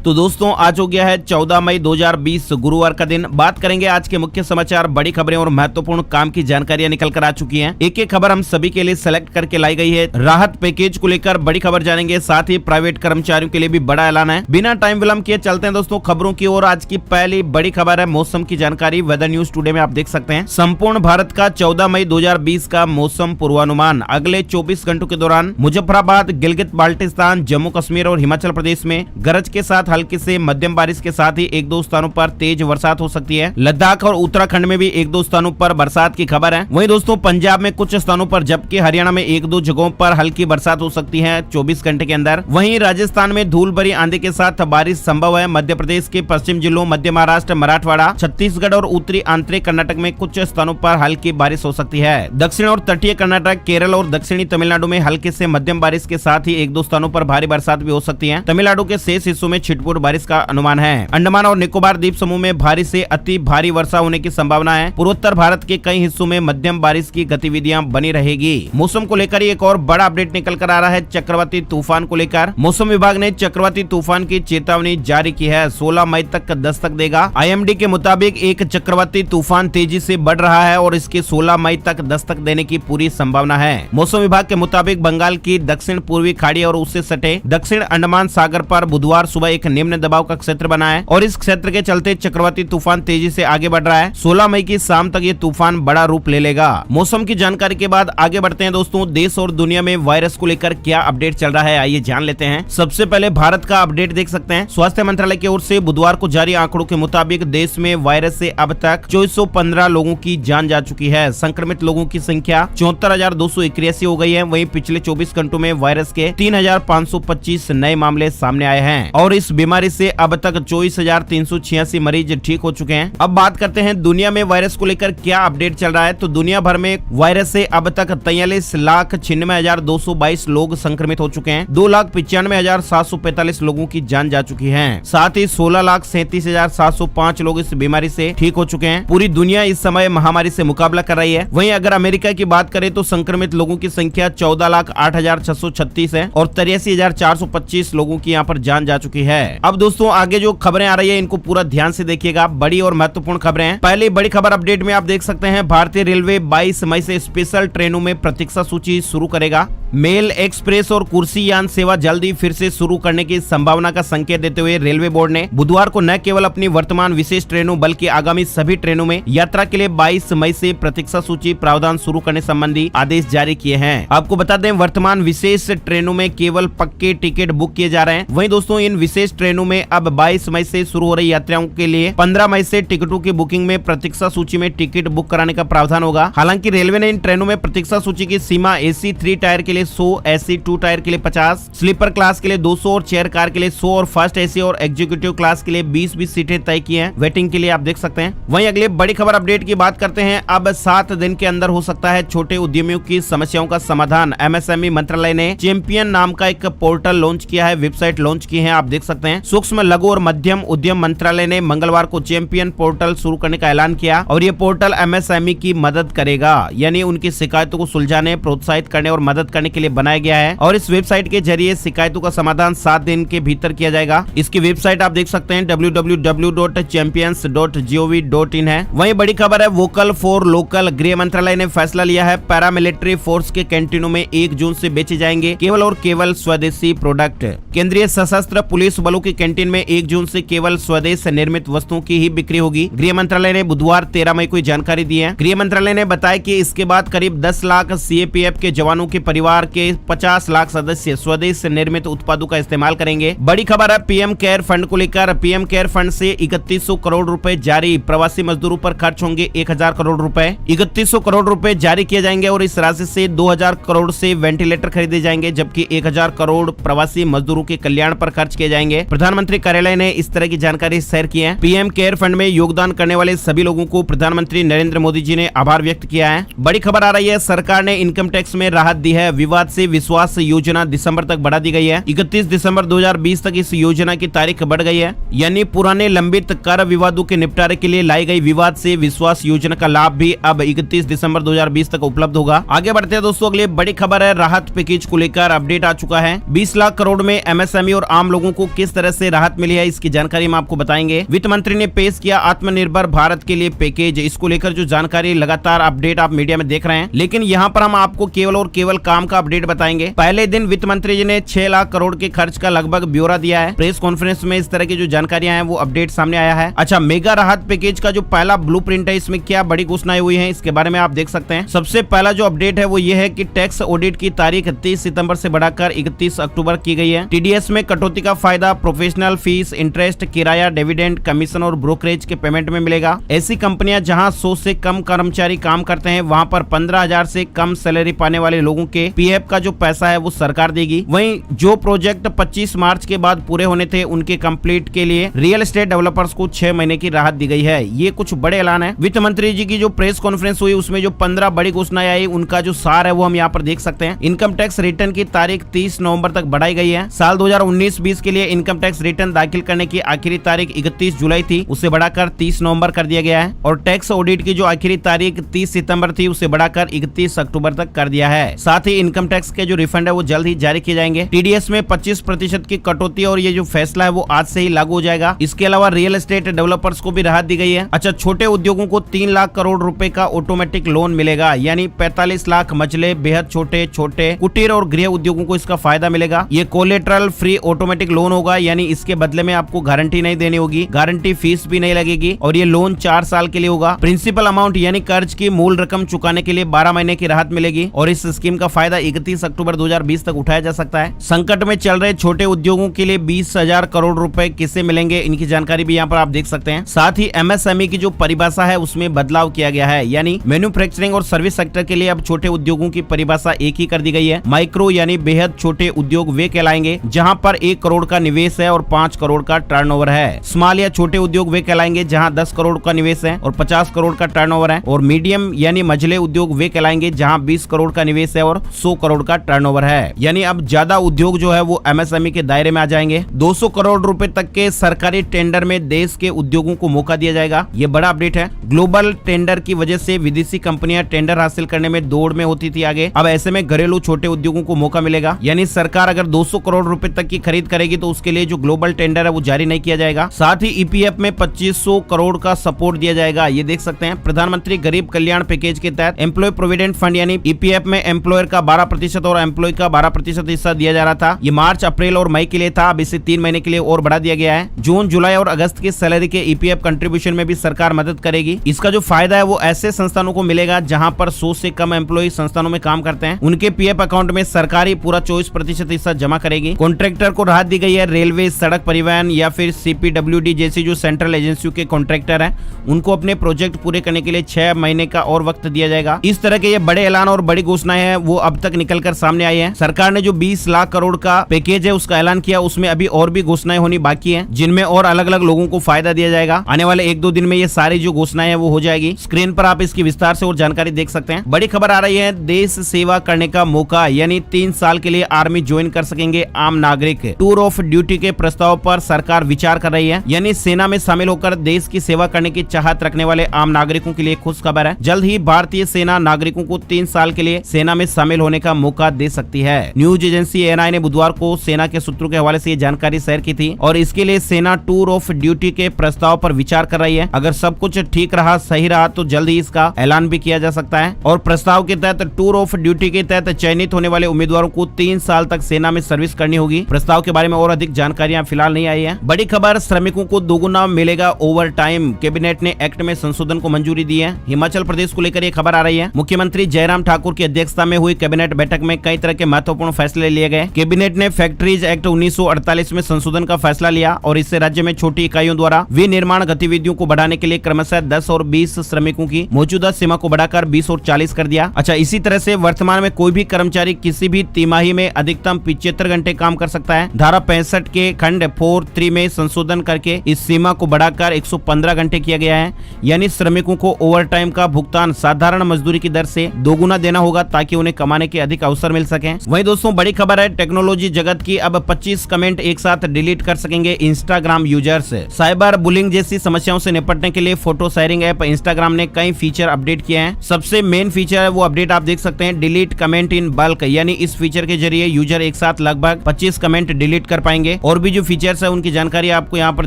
तो दोस्तों आज हो गया है 14 मई 2020 गुरुवार का दिन। बात करेंगे आज के मुख्य समाचार, बड़ी खबरें और महत्वपूर्ण काम की जानकारियां निकल कर आ चुकी हैं। एक एक खबर हम सभी के लिए सेलेक्ट करके लाई गई है। राहत पैकेज को लेकर बड़ी खबर जानेंगे, साथ ही प्राइवेट कर्मचारियों के लिए भी बड़ा ऐलान है। बिना टाइम विलंब किए चलते हैं दोस्तों खबरों की ओर। आज की पहली बड़ी खबर है मौसम की जानकारी। वेदर न्यूज टुडे में आप देख सकते हैं संपूर्ण भारत का 14 मई 2020 का मौसम पूर्वानुमान। अगले 24 घंटों के दौरान मुजफ्फराबाद, गिलगित बाल्टिस्तान, जम्मू कश्मीर और हिमाचल प्रदेश में गरज के साथ हल्की से मध्यम बारिश के साथ ही एक दो स्थानों पर तेज बरसात हो सकती है। लद्दाख और उत्तराखंड में भी एक दो स्थानों पर बरसात की खबर है। वहीं दोस्तों पंजाब में कुछ स्थानों पर जबकि हरियाणा में एक दो जगहों पर हल्की बरसात हो सकती है 24 घंटे के अंदर। वहीं राजस्थान में धूल भरी आंधी के साथ बारिश संभव है। मध्य प्रदेश के पश्चिम जिलों, मध्य महाराष्ट्र, मराठवाड़ा, छत्तीसगढ़ और उत्तरी आंतरिक कर्नाटक में कुछ स्थानों पर हल्की बारिश हो सकती है। दक्षिण और तटीय कर्नाटक, केरल और दक्षिणी तमिलनाडु में हल्के से मध्यम बारिश के साथ ही एक दो स्थानों पर भारी बरसात भी हो सकती है। तमिलनाडु के शेष हिस्सों में छिटपुट बारिश का अनुमान है। अंडमान और निकोबार द्वीप समूह में भारी से अति भारी वर्षा होने की संभावना है। पूर्वोत्तर भारत के कई हिस्सों में मध्यम बारिश की गतिविधियां बनी रहेगी। मौसम को लेकर एक और बड़ा अपडेट निकल कर आ रहा है चक्रवाती तूफान को लेकर। मौसम विभाग ने चक्रवाती तूफान की चेतावनी जारी की है। 16 मई तक दस्तक देगा। IMD के मुताबिक एक चक्रवाती तूफान तेजी से बढ़ रहा है और इसके 16 मई तक दस्तक देने की पूरी संभावना है। मौसम विभाग के मुताबिक बंगाल की दक्षिण पूर्वी खाड़ी और उससे सटे दक्षिण अंडमान सागर पर बुधवार सुबह एक निम्न दबाव का क्षेत्र बना है और इस क्षेत्र के चलते चक्रवाती तूफान तेजी से आगे बढ़ रहा है। 16 मई की शाम तक ये तूफान बड़ा रूप ले लेगा। मौसम की जानकारी के बाद आगे बढ़ते हैं दोस्तों। देश और दुनिया में वायरस को लेकर क्या अपडेट चल रहा है, आइए जान लेते हैं। सबसे पहले भारत का अपडेट देख सकते हैं। स्वास्थ्य मंत्रालय की ओर से बुधवार को जारी आंकड़ों के मुताबिक देश में वायरस से अब तक 2415 लोगों की जान जा चुकी है। संक्रमित लोगों की संख्या 74,281 हो गई है। वहीं पिछले 24 घंटों में वायरस के 3,525 नए मामले सामने आए हैं और इस बीमारी से अब तक 24,386 मरीज ठीक हो चुके हैं। अब बात करते हैं दुनिया में वायरस को लेकर क्या अपडेट चल रहा है। तो दुनिया भर में वायरस से अब तक 43,96,222 लोग संक्रमित हो चुके हैं। 2,95,745 लोगों की जान जा चुकी है। साथ ही 16,37,705 लोग इस बीमारी से ठीक हो चुके हैं। पूरी दुनिया इस समय महामारी से मुकाबला कर रही है। वहीं अगर अमेरिका की बात करें तो संक्रमित लोगों की संख्या 14,08,636 है और 83,425 लोगों की यहाँ पर जान जा चुकी है। अब दोस्तों आगे जो खबरें आ रही है इनको पूरा ध्यान से देखिएगा। बड़ी और महत्वपूर्ण खबरें हैं। पहली बड़ी खबर अपडेट में आप देख सकते हैं भारतीय रेलवे 22 मई से स्पेशल ट्रेनों में प्रतीक्षा सूची शुरू करेगा। मेल, एक्सप्रेस और कुर्सी यान सेवा जल्दी फिर से शुरू करने की संभावना का संकेत देते हुए रेलवे बोर्ड ने बुधवार को न केवल अपनी वर्तमान विशेष ट्रेनों बल्कि आगामी सभी ट्रेनों में यात्रा के लिए 22 मई से प्रतीक्षा सूची प्रावधान शुरू करने संबंधी आदेश जारी किए हैं। आपको बता दें वर्तमान विशेष ट्रेनों में केवल पक्के टिकट बुक किए जा रहे हैं। वहीं दोस्तों इन विशेष ट्रेनों में अब 22 मई से शुरू हो रही यात्राओं के लिए 15 मई से टिकटों की बुकिंग में प्रतीक्षा सूची में टिकट बुक कराने का प्रावधान होगा। हालांकि रेलवे ने इन ट्रेनों में प्रतीक्षा सूची की सीमा AC 3 टायर के लिए 100, AC 2 टायर के लिए 50, स्लीपर क्लास के लिए 200 और चेयर कार के लिए 100 और फर्स्ट AC और एग्जीक्यूटिव क्लास के लिए 20 सीटें तय की हैं वेटिंग के लिए, आप देख सकते हैं। वहीं अगले बड़ी खबर अपडेट की बात करते हैं। अब 7 दिन के अंदर हो सकता है छोटे उद्यमियों की समस्याओं का समाधान। MSME मंत्रालय ने चैंपियन नाम का एक पोर्टल लॉन्च किया है, वेबसाइट लॉन्च की है, आप देख सकते हैं। सूक्ष्म, लघु और मध्यम उद्यम मंत्रालय ने मंगलवार को चैंपियन पोर्टल शुरू करने का ऐलान किया और ये पोर्टल MSME की मदद करेगा, यानी उनकी शिकायतों को सुलझाने, प्रोत्साहित करने और मदद करने के लिए बनाया गया है और इस वेबसाइट के जरिए शिकायतों का समाधान 7 दिन के भीतर किया जाएगा। इसकी वेबसाइट आप देख सकते हैं www.champions.gov.in है। वहीं बड़ी खबर है वोकल फॉर लोकल। गृह मंत्रालय ने फैसला लिया है पैरामिलिट्री फोर्स के कैंटीनों में 1 जून से बेचे जाएंगे केवल और केवल स्वदेशी प्रोडक्ट। केंद्रीय सशस्त्र पुलिस बलों की कैंटीन में 1 जून से केवल स्वदेश निर्मित वस्तुओं की ही बिक्री होगी। गृह मंत्रालय ने बुधवार 13 मई को जानकारी दी है। गृह मंत्रालय ने बताया कि इसके बाद करीब 10 लाख CAPF के जवानों के परिवार के 50 लाख सदस्य स्वदेश निर्मित उत्पादों का इस्तेमाल करेंगे। बड़ी खबर है PM केयर फंड को लेकर। PM केयर फंड से 3100 करोड़ रुपए जारी। प्रवासी मजदूरों पर खर्च होंगे 1000 करोड़ रुपए। 3100 करोड़ रुपए जारी किए जाएंगे और इस राशि से 2000 करोड़ से वेंटिलेटर खरीदे जाएंगे जबकि 1000 करोड़ प्रवासी मजदूरों के कल्याण पर खर्च किए जाएंगे। प्रधानमंत्री कार्यालय ने इस तरह की जानकारी शेयर की है। PM केयर फंड में योगदान करने वाले सभी लोगों को प्रधानमंत्री नरेंद्र मोदी जी ने आभार व्यक्त किया है। बड़ी खबर आ रही है सरकार ने इनकम टैक्स में राहत दी है। विवाद से विश्वास योजना दिसंबर तक बढ़ा दी गई है। 31 दिसंबर 2020 तक इस योजना की तारीख बढ़ गई है, यानी पुराने लंबित कर विवादों के निपटारे के लिए लाई गई विवाद से विश्वास योजना का लाभ भी अब 31 दिसंबर 2020 तक उपलब्ध होगा। आगे बढ़ते हैं दोस्तों, अगली बड़ी खबर है राहत पैकेज को लेकर अपडेट आ चुका है। 20 लाख करोड़ में MSME और आम लोगों को किस तरह से राहत मिली है इसकी जानकारी हम आपको बताएंगे। वित्त मंत्री ने पेश किया आत्मनिर्भर भारत के लिए पैकेज, इसको लेकर जो जानकारी लगातार अपडेट आप मीडिया में देख रहे हैं, लेकिन यहाँ पर हम आपको केवल और केवल काम का अपडेट बताएंगे। पहले दिन वित्त मंत्री जी ने 6 लाख करोड़ के खर्च का लगभग ब्यौरा दिया है। प्रेस कॉन्फ्रेंस में इस तरह की जो जानकारियां हैं वो अपडेट सामने आया है। अच्छा, मेगा राहत पैकेज का जो पहला ब्लूप्रिंट है, इसमें क्या बड़ी घोषणाएं हुई हैं इसके बारे में आप देख सकते हैं। सबसे पहला जो अपडेट है वो ये है कि टैक्स ऑडिट की तारीख 30 सितंबर से बढ़ाकर 31 अक्टूबर की गई है। टीडीएस में कटौती का फायदा प्रोफेशनल फीस, इंटरेस्ट, किराया, डिविडेंड, कमीशन और ब्रोकरेज के पेमेंट में मिलेगा। ऐसी कंपनियां जहां 100 से कम कर्मचारी काम करते हैं वहां पर 15,000 से कम सैलरी पाने वाले लोगों के पीएफ का जो पैसा है वो सरकार देगी। वहीं जो प्रोजेक्ट 25 मार्च के बाद पूरे होने थे उनके कंप्लीट के लिए रियल एस्टेट डेवलपर्स को 6 महीने की राहत दी गई है। ये कुछ बड़े ऐलान है। वित्त मंत्री जी की जो प्रेस कॉन्फ्रेंस हुई उसमें जो 15 बड़ी घोषणाएं आई उनका जो सार है वो हम यहाँ पर देख सकते हैं। इनकम टैक्स रिटर्न की तारीख 30 नवंबर तक बढ़ाई गई है। साल 2019-20 के लिए इनकम टैक्स रिटर्न दाखिल करने की आखिरी तारीख 31 जुलाई थी, उसे बढ़ाकर 30 नवंबर कर दिया गया है। और टैक्स ऑडिट की जो आखिरी तारीख 30 सितंबर थी उसे बढ़ाकर 31 अक्टूबर तक कर दिया है। साथ ही इनकम टैक्स के जो रिफंड है वो जल्द ही जारी किए जाएंगे। टीडीएस में 25% की कटौती और ये जो फैसला है वो आज से ही लागू हो जाएगा। इसके अलावा रियल एस्टेट डेवलपर्स को भी राहत दी गई है। अच्छा, छोटे उद्योगों को 3 लाख करोड़ रुपए का ऑटोमेटिक लोन मिलेगा, यानी 45 लाख मझले बेहद छोटे कुटीर और गृह उद्योगों को इसका फायदा मिलेगा। ये कोलेटरल फ्री ऑटोमेटिक लोन होगा, यानी इसके बदले में आपको गारंटी नहीं देनी होगी, गारंटी फीस भी नहीं लगेगी और ये लोन 4 साल के लिए होगा। प्रिंसिपल अमाउंट यानी कर्ज की मूल रकम चुकाने के लिए 12 महीने की राहत मिलेगी और इस स्कीम का फायदा 31 अक्टूबर 2020 तक उठाया जा सकता है। संकट में चल रहे छोटे उद्योगों के लिए 20,000 करोड़ रुपए किससे मिलेंगे, इनकी जानकारी भी यहाँ पर आप देख सकते हैं। साथ ही एमएसएमई की जो परिभाषा है उसमें बदलाव किया गया है, यानी मैन्युफैक्चरिंग और सर्विस सेक्टर के लिए अब छोटे उद्योगों की परिभाषा एक ही कर दी गई है। माइक्रो यानी बेहद छोटे उद्योग वे कहलाएंगे जहां पर 1 करोड़ का निवेश है और 5 करोड़ का टर्नओवर है। स्मॉल या छोटे उद्योग वे कहलाएंगे जहां 10 करोड़ का निवेश है और 50 करोड़ का टर्नओवर है। और मीडियम यानी मझले उद्योग वे कहलाएंगे जहां 20 करोड़ का निवेश है और 100 करोड़ का टर्नओवर है। यानी अब ज्यादा उद्योग जो है वो एमएसएमई के दायरे में आ जाएंगे। 200 करोड़ रुपए तक के सरकारी टेंडर में देश के उद्योगों को मौका दिया जाएगा। ये बड़ा अपडेट है। ग्लोबल टेंडर की वजह से विदेशी कंपनियां टेंडर हासिल करने में दौड़ में होती थी आगे, अब ऐसे में घरेलू छोटे उद्योगों को मौका मिलेगा। यानी सरकार अगर 200 करोड़ रुपए तक की खरीद करेगी तो उसके लिए जो ग्लोबल टेंडर है वो जारी नहीं किया जाएगा। साथ ही ईपीएफ में 2500 करोड़ का सपोर्ट दिया जाएगा। ये देख सकते हैं। प्रधानमंत्री गरीब कल्याण पैकेज के तहत एम्प्लॉय प्रोविडेंट फंड यानी ईपीएफ में एम्प्लॉयर का 12% और एम्प्लॉय का 12% हिस्सा दिया जा रहा था। ये मार्च, अप्रैल और मई के लिए था, अब इसे 3 महीने के लिए और बढ़ा दिया गया है। जून, जुलाई और अगस्त की सैलरी के ईपीएफ कंट्रीब्यूशन में भी सरकार मदद करेगी। इसका जो फायदा है वो ऐसे संस्थानों को मिलेगा जहां पर 100 से कम एम्प्लॉय संस्थानों में काम करते हैं। उनके पीएफ अकाउंट में सरकारी पूरा 24% हिस्सा जमा करेगी। कॉन्ट्रैक्टर को राहत दी गई है। रेलवे, सड़क परिवहन या फिर सीपीडब्ल्यूडी जैसी जो सेंट्रल एजेंसियों के कॉन्ट्रैक्टर हैं उनको अपने प्रोजेक्ट पूरे करने के लिए 6 महीने का और वक्त दिया जाएगा। इस तरह के ये बड़े ऐलान और बड़ी घोषणाएं हैं वो अब तक निकल कर सामने आई है। सरकार ने जो 20 लाख करोड़ का पैकेज है उसका ऐलान किया, उसमें अभी और भी घोषणाएं होनी बाकी है जिनमें और अलग अलग लोगों को फायदा दिया जाएगा। आने वाले 1-2 दिन में ये सारी जो घोषणाएं है वो हो जाएगी। स्क्रीन पर आप इसकी विस्तार से और जानकारी देख सकते हैं। बड़ी खबर आ रही है, देश सेवा करने का मौका, यानी 3 साल के लिए आर्मी ज्वाइन कर सकेंगे आम नागरिक। टूर ऑफ ड्यूटी के प्रस्ताव पर सरकार विचार कर रही है, यानी सेना में शामिल होकर देश की सेवा करने की चाहत रखने वाले आम नागरिकों के लिए खुश खबर है। जल्द ही भारतीय सेना नागरिकों को 3 साल के लिए सेना में शामिल होने का मौका दे सकती है। न्यूज एजेंसी एएनआई ने बुधवार को सेना के सूत्रों के हवाले से ये जानकारी शेयर की थी और इसके लिए सेना टूर ऑफ ड्यूटी के प्रस्ताव पर विचार कर रही है। अगर सब कुछ ठीक रहा, सही रहा तो जल्द ही इसका ऐलान भी किया जा सकता है। और प्रस्ताव के तहत टूर ऑफ ड्यूटी के तहत चयनित होने वाले उम्मीदवारों को 3 साल तक सेना में सर्विस करनी होगी। प्रस्ताव के बारे में और अधिक जानकारियां फिलहाल नहीं आई है। बड़ी खबर, श्रमिकों को दोगुना मिलेगा ओवर टाइम, कैबिनेट ने एक्ट में संशोधन को मंजूरी दी है। हिमाचल प्रदेश को लेकर ये खबर आ रही है। मुख्यमंत्री जयराम ठाकुर की अध्यक्षता में हुई कैबिनेट बैठक में कई तरह के महत्वपूर्ण फैसले लिए गए। कैबिनेट ने फैक्ट्रीज एक्ट 1948 में संशोधन का फैसला लिया और इससे राज्य में छोटी इकाइयों द्वारा विनिर्माण गतिविधियों को बढ़ाने के लिए क्रमशः 10 और 20 श्रमिकों की मौजूदा सीमा को बढ़ाकर 20 और 40 कर दिया। अच्छा, इसी तरह से वर्तमान में कोई भी कर्मचारी किसी भी तिमाही में अधिकतम 75 घंटे काम कर सकता है। धारा 65 के खंड 4(3) में संशोधन करके इस सीमा को बढ़ाकर 115 घंटे किया गया है। यानी श्रमिकों को ओवर टाइम का भुगतान साधारण मजदूरी की दर से दोगुना देना होगा ताकि उन्हें कमाने के अधिक अवसर मिल सके। वहीं दोस्तों, बड़ी खबर है टेक्नोलॉजी जगत की, अब 25 कमेंट एक साथ डिलीट कर सकेंगे इंस्टाग्राम यूजर्स। साइबर बुलिंग जैसी समस्याओं से निपटने के लिए फोटो शेयरिंग ऐप इंस्टाग्राम ने कई फीचर अपडेट किए हैं। सबसे मेन फीचर है वो अपडेट आप देख सकते हैं, डिलीट कमेंट इन बल्क, यानी इस फीचर के जरिए यूजर एक साथ लगभग 25 कमेंट डिलीट कर पाएंगे। और भी जो फीचर्स है उनकी जानकारी आपको यहाँ पर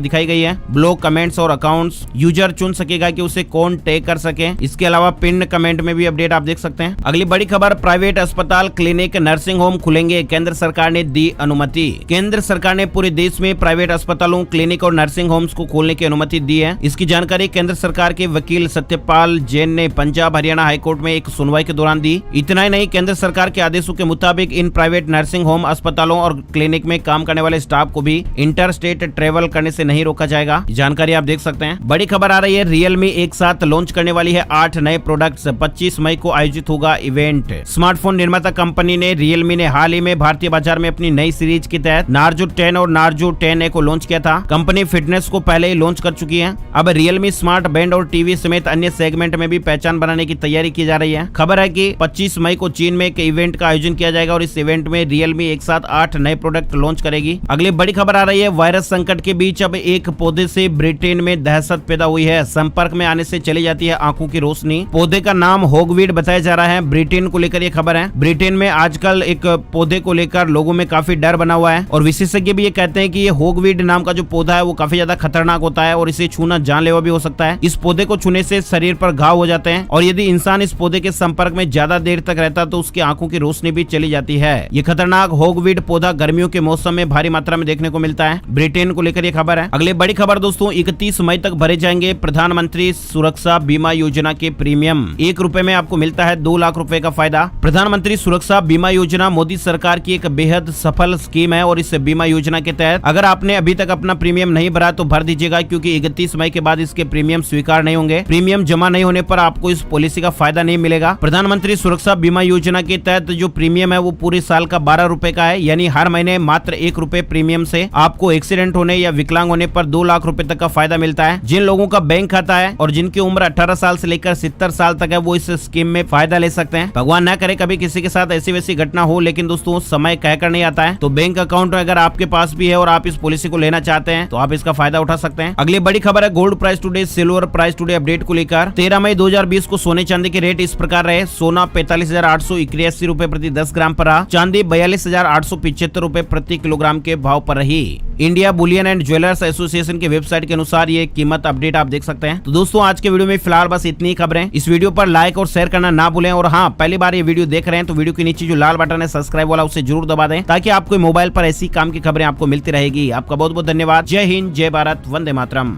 दिखाई गई है। ब्लॉक कमेंट्स और अकाउंट्स यूजर चुन सकेगा कि उसे कौन टैग कर सके। इसके अलावा पिन कमेंट में भी अपडेट आप देख सकते हैं। अगली बड़ी खबर, प्राइवेट अस्पताल, क्लिनिक, नर्सिंग होम खुलेंगे, केंद्र सरकार ने दी अनुमति। केंद्र सरकार ने पूरे देश में प्राइवेट अस्पतालों, क्लिनिक और नर्सिंग होम्स को खोलने की अनुमति दी है। इसकी जानकारी केंद्र सरकार के वकील सत्यपाल जैन ने पंजाब हरियाणा हाईकोर्ट में एक सुनवाई के दौरान दी। इतना ही नहीं, केंद्र सरकार के आदेशों के मुताबिक इन प्राइवेट नर्सिंग होम, अस्पतालों और क्लिनिक में काम करने वाले स्टाफ को भी इंटर स्टेट ट्रेवल करने से नहीं रोका जाएगा। जानकारी आप देख सकते हैं। बड़ी खबर आ रही है, रियलमी एक साथ लॉन्च करने वाली है 8 नए प्रोडक्ट्स। 25 मई को आयोजित होगा इवेंट। स्मार्टफोन निर्माता कंपनी ने रियलमी ने हाल ही में भारतीय बाजार में अपनी नई सीरीज के तहत नार्जो 10 और नार्जो 10A को लॉन्च किया था। कंपनी फिटनेस को पहले ही लॉन्च कर चुकी है। अब रियलमी स्मार्ट बैंड और टीवी समेत अन्य सेगमेंट में भी पहचान बनाने की तैयारी की जा रही है। खबर है कि 25 मई को चीन में एक इवेंट का आयोजन किया जाएगा और इस इवेंट में रियलमी एक साथ 8 नए प्रोडक्ट लॉन्च करेगी। अगली बड़ी खबर आ रही है, वायरस संकट के बीच अब एक पौधे से ब्रिटेन में दहशत पैदा हुई है। संपर्क में आने से चली जाती है आंखों की रोशनी। पौधे का नाम होगवीड बताया जा रहा है। ब्रिटेन को लेकर ये खबर है। ब्रिटेन में आजकल एक पौधे को लेकर लोगों में काफी डर बना हुआ है और विशेषज्ञ भी ये कहते हैं कि ये होगवीड नाम का जो पौधा है वो काफी ज्यादा खतरनाक होता है और इसे छूना जानलेवा भी हो सकता है। इस पौधे को छूने से शरीर पर घाव हो जाते हैं और यदि इंसान इस पौधे के संपर्क में ज्यादा देर तक रहता तो उसकी आंखों की रोशनी भी चली जाती है। ये खतरनाक होगवीड पौधा गर्मियों के मौसम में भारी मात्रा में देखने को मिलता है। ब्रिटेन को लेकर ये खबर है। अगली बड़ी खबर दोस्तों, 31 मई तक भरे जाएंगे प्रधानमंत्री सुरक्षा बीमा योजना के प्रीमियम। 1 रुपए में आपको मिलता है 2 लाख रुपए का फायदा। प्रधानमंत्री सुरक्षा बीमा योजना मोदी सरकार की एक बेहद सफल स्कीम है और इस बीमा योजना के तहत अगर आपने अभी तक अपना प्रीमियम नहीं भरा तो भर दीजिएगा, क्योंकि 31 मई के बाद इसके प्रीमियम स्वीकार नहीं होंगे। प्रीमियम जमा नहीं होने पर आपको इस पॉलिसी का फायदा नहीं मिलेगा। प्रधानमंत्री सुरक्षा बीमा योजना के तहत जो प्रीमियम है वो पूरे साल का 12 रुपए का है, यानी हर महीने मात्र 1 रुपए प्रीमियम से आपको एक्सीडेंट होने या विकलांग होने पर 2 लाख रुपए तक का फायदा मिलता है। जिन लोगों का बैंक खाता है और जिनकी उम्र 18 साल से लेकर 70 साल तक है वो इस स्कीम में फायदा ले सकते हैं। भगवान ना करे कभी किसी के साथ ऐसी वैसी घटना हो, लेकिन दोस्तों समय कहकर नहीं आता है। तो बैंक अकाउंट अगर आपके पास भी है और आप इस पॉलिसी को लेना चाहते हैं तो आप इसका फायदा उठा सकते हैं। अगली बड़ी खबर है, gold price today, silver price today update को लेकर। 13 मई 2020 को सोने चांदी के रेट इस प्रकार रहे। सोना 45,881 रुपए प्रति 10 ग्राम पर रहा। चांदी 42,875 रुपए प्रति किलोग्राम के भाव पर रही। India Boolean and jewellers association के वेबसाइट के अनुसार ये कीमत अपडेट आप देख सकते हैं। तो दोस्तों आज के वीडियो में फिलहाल बस इतनी खबरें। इस वीडियो पर लाइक और शेयर करना ना भूलें और हाँ, पहली बार ये वीडियो देख रहे हैं तो वीडियो के नीचे जो लाल बटन है सब्सक्राइब वाला उसे जरूर दबा दें, ताकि आपको मोबाइल पर ऐसी काम की खबरें आपको मिलती रहेगी। आपका बहुत बहुत धन्यवाद। जय हिंद, जय भारत, वंदे मातरम।